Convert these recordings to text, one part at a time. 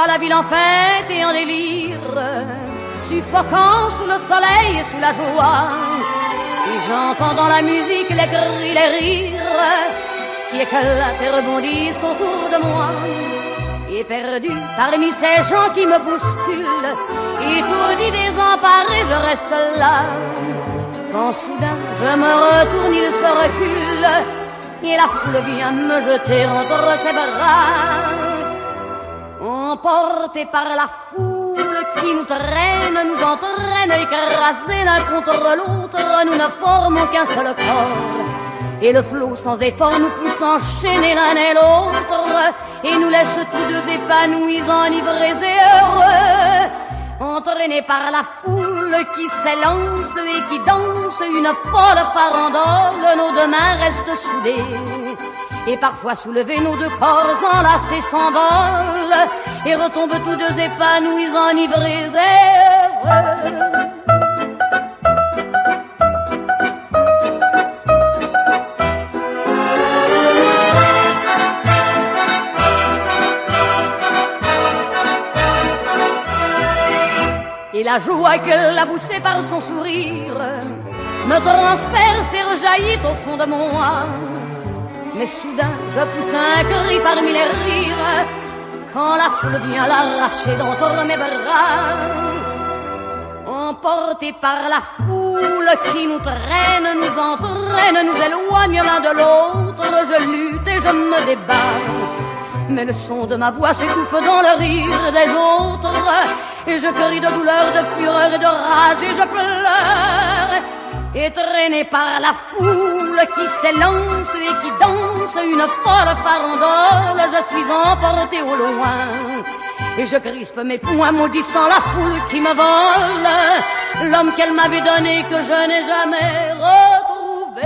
vois la ville en fête et en délire, suffocant sous le soleil et sous la joie. Et j'entends dans la musique les cris, les rires qui éclatent et rebondissent autour de moi. Et perdu parmi ces gens qui me bousculent, étourdi, désemparé, je reste là. Quand soudain je me retourne, il se recule, et la foule vient me jeter entre ses bras. Emportés par la foule qui nous traîne, nous entraîne, écrasés l'un contre l'autre, nous ne formons qu'un seul corps. Et le flot sans effort nous pousse enchaîner l'un et l'autre, et nous laisse tous deux épanouis, enivrés et heureux. Entraînés par la foule qui s'élance et qui danse une folle farandole, nos deux mains restent soudées. Et parfois soulevés, nos deux corps enlacés s'envolent et retombent tous deux épanouis, enivrés et heureux. Et la joie qu'elle a poussée par son sourire me transperce et rejaillit au fond de moi. Mais soudain je pousse un cri parmi les rires quand la foule vient l'arracher d'entre mes bras. Emportés par la foule qui nous traîne, nous entraîne, nous éloigne l'un de l'autre, je lutte et je me débat. Mais le son de ma voix s'étouffe dans le rire des autres, et je crie de douleur, de fureur et de rage, et je pleure. Et traîné par la foule qui s'élance et qui danse une folle farandole, je suis emporté au loin. Et je crispe mes poings maudissant la foule qui me vole l'homme qu'elle m'avait donné, que je n'ai jamais retrouvé.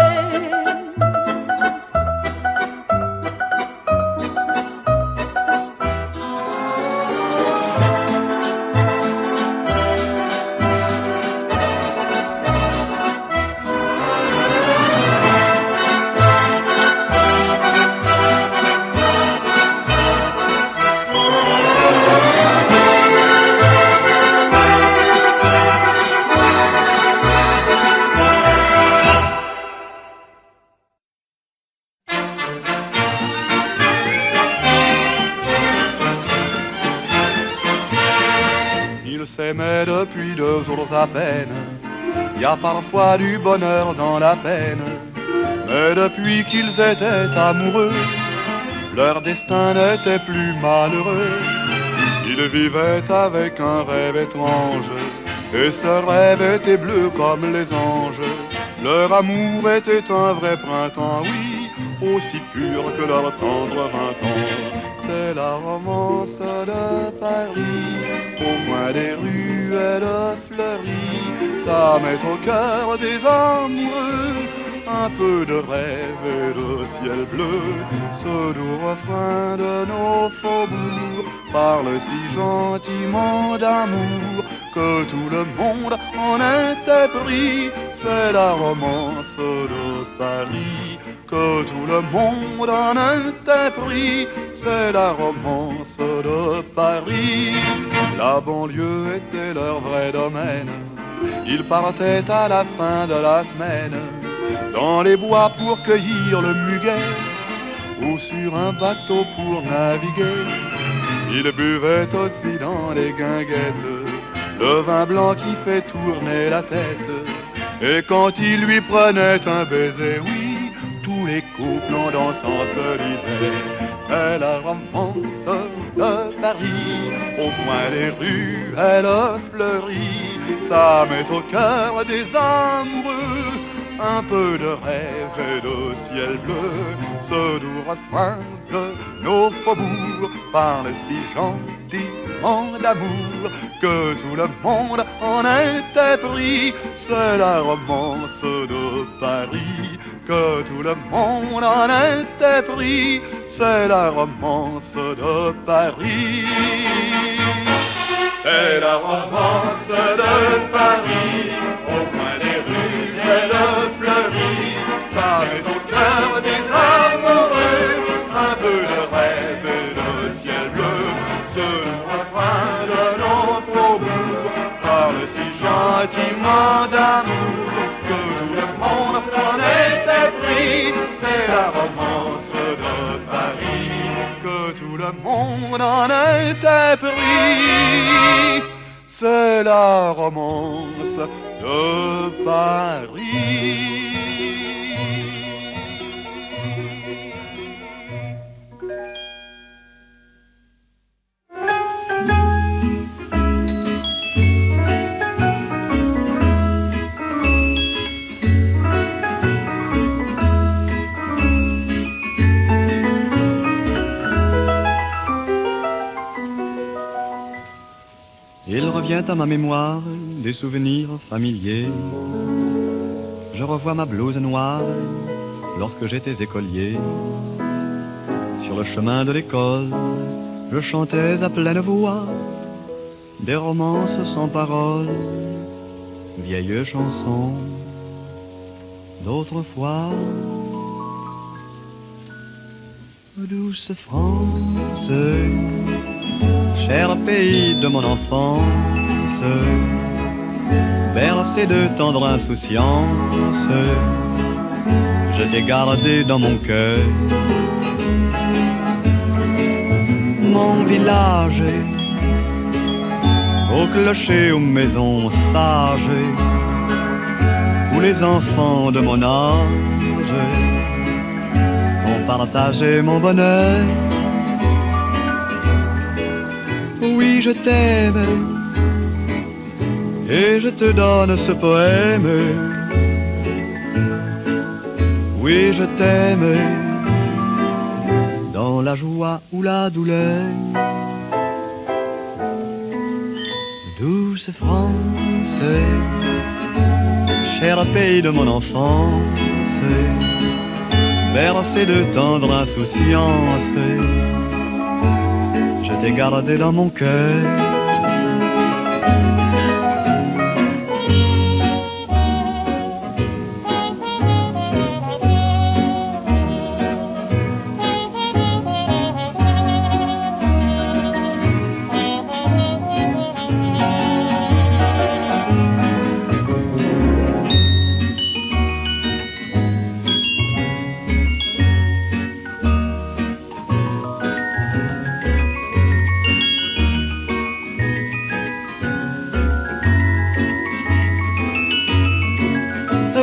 Mais depuis 2 jours à peine, il y a parfois du bonheur dans la peine. Mais depuis qu'ils étaient amoureux, leur destin n'était plus malheureux. Ils vivaient avec un rêve étrange, et ce rêve était bleu comme les anges. Leur amour était un vrai printemps, oui, aussi pur que leur tendre 20 ans. C'est la romance de Paris, au coin des rues elle fleurit. Ça met au cœur des amoureux un peu de rêve et de ciel bleu. Ce doux refrain de nos faubourgs parle si gentiment d'amour que tout le monde en était pris. C'est la romance de Paris, que tout le monde en était pris. C'est la romance de Paris. La banlieue était leur vrai domaine. Ils partaient à la fin de la semaine dans les bois pour cueillir le muguet ou sur un bateau pour naviguer. Ils buvaient aussi dans les guinguettes le vin blanc qui fait tourner la tête. Et quand il lui prenait un baiser, oui, tous les couples en dansant se disaient: c'est la romance de Paris, au coin des rues elle fleurit. Ça met au cœur des amoureux un peu de rêve et de ciel bleu. Ce doux refrain de nos faubourgs parle si gentiment d'amour que tout le monde en était pris. C'est la romance de Paris, que tout le monde en était pris. C'est la romance de Paris. C'est la romance de Paris, au coin des rues elle fleurit. Ça met au cœur des amoureux un peu de rêve et de ciel bleu. Ce n'en était pris. C'est la romance de Paris. Il revient à ma mémoire des souvenirs familiers. Je revois ma blouse noire lorsque j'étais écolier. Sur le chemin de l'école, je chantais à pleine voix des romances sans paroles, vieilles chansons d'autrefois. Douce France, cher pays de mon enfance, bercé de tendre insouciance, je t'ai gardé dans mon cœur. Mon village, au clocher, aux maisons sages, où les enfants de mon âge ont partagé mon bonheur. Oui, je t'aime, et je te donne ce poème. Oui, je t'aime, dans la joie ou la douleur. Douce France, cher pays de mon enfance, bercé de tendre insouciance, je t'ai gardé dans mon cœur.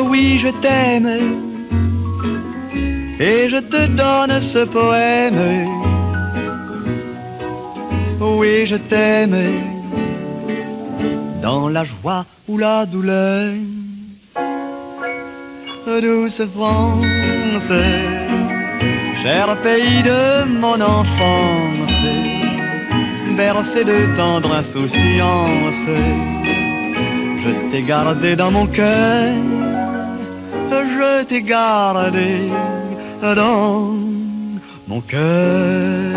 Oui, je t'aime, et je te donne ce poème. Oui, je t'aime, dans la joie ou la douleur. Douce France, cher pays de mon enfance, bercé de tendre insouciance, je t'ai gardé dans mon cœur. Je t'ai gardé dans mon cœur.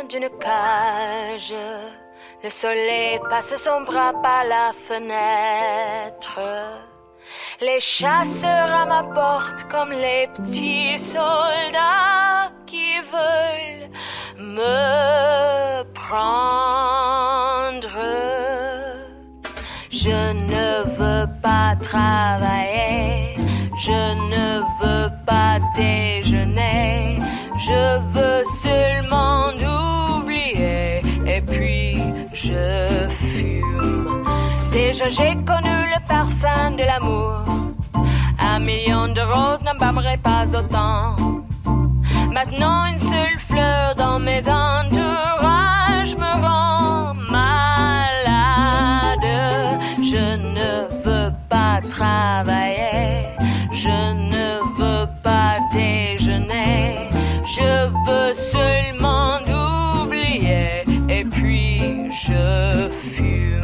d'une cage. Le soleil passe son bras par la fenêtre. Les chasseurs à ma porte comme les petits soldats qui veulent me prendre. Je ne veux pas travailler, je ne veux pas déjeuner, je veux seulement oublier et puis je fume. Déjà j'ai connu le parfum de l'amour, 1 million de roses n'embâmerait pas autant. Maintenant une seule fleur dans mes entourages me rend malade. Je ne veux pas travailler, je ne veux pas déjeuner, je veux seulement oublier et puis je fume.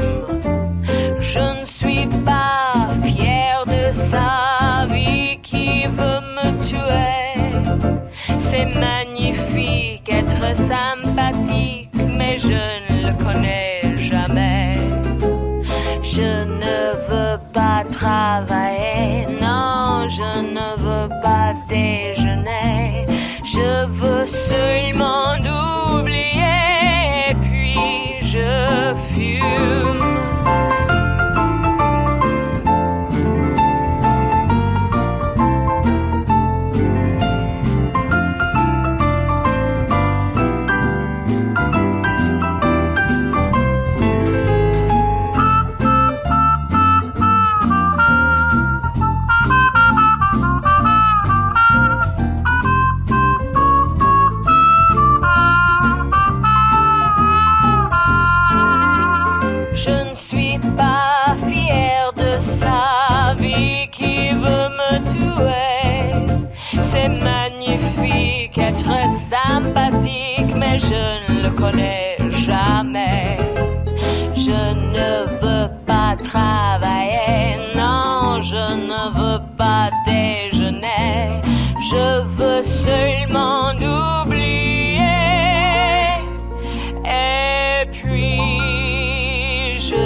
Je ne suis pas fière de sa vie qui veut me tuer. C'est magnifique être sympathique, mais je ne le connais jamais. Je ne veux pas travailler, non, je ne veux pas déjeuner. Je veux seulement oublier, et puis je fume. Sympathique, mais je ne le connais jamais. Je ne veux pas travailler, non, je ne veux pas déjeuner. Je veux seulement oublier, et puis je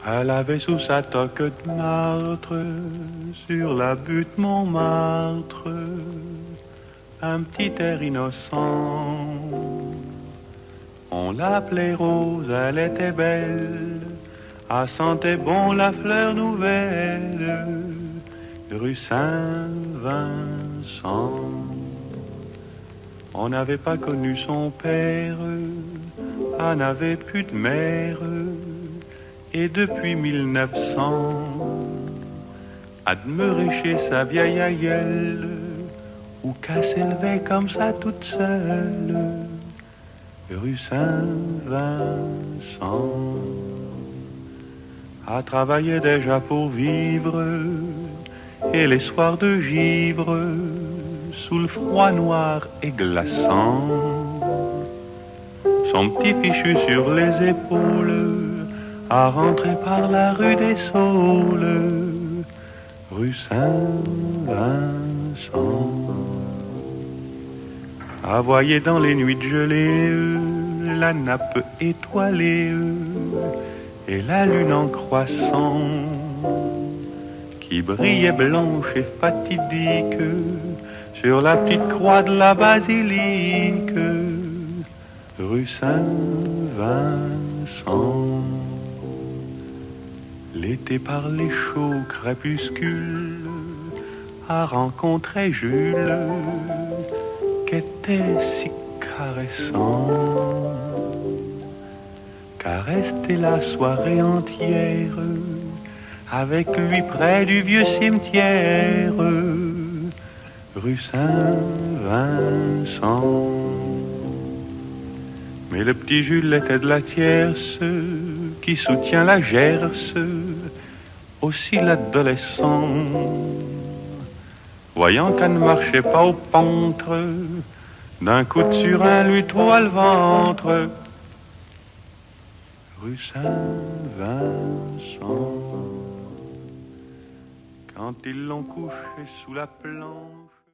Elle avait sous sa toque de martre, sur la butte Montmartre, un petit air innocent. On l'appelait Rose, elle était belle, elle sentait bon la fleur nouvelle, rue Saint-Vincent. On n'avait pas connu son père, elle n'avait plus de mère, et depuis 1900, à demeurer chez sa vieille aïeule, où qu'elle s'élevait comme ça toute seule, rue Saint-Vincent. Elle travaillait déjà pour vivre, et les soirs de givre, sous le froid noir et glaçant, son petit fichu sur les épaules, à rentrer par la rue des Saules, rue Saint-Vincent. À voyer dans les nuits de gelée, la nappe étoilée et la lune en croissant, qui brillait blanche et fatidique sur la petite croix de la basilique, rue Saint-Vincent. L'été par les chauds crépuscules a rencontré Jules, qu'était si caressant, qu'à rester la soirée entière avec lui près du vieux cimetière, rue Saint-Vincent. Mais le petit Jules était de la tierce qui soutient la Gerse, aussi l'adolescent. Voyant qu'elle ne marchait pas au pentre, d'un coup de surin lui trouva le ventre, rue Saint-Vincent. Quand ils l'ont couché sous la plante,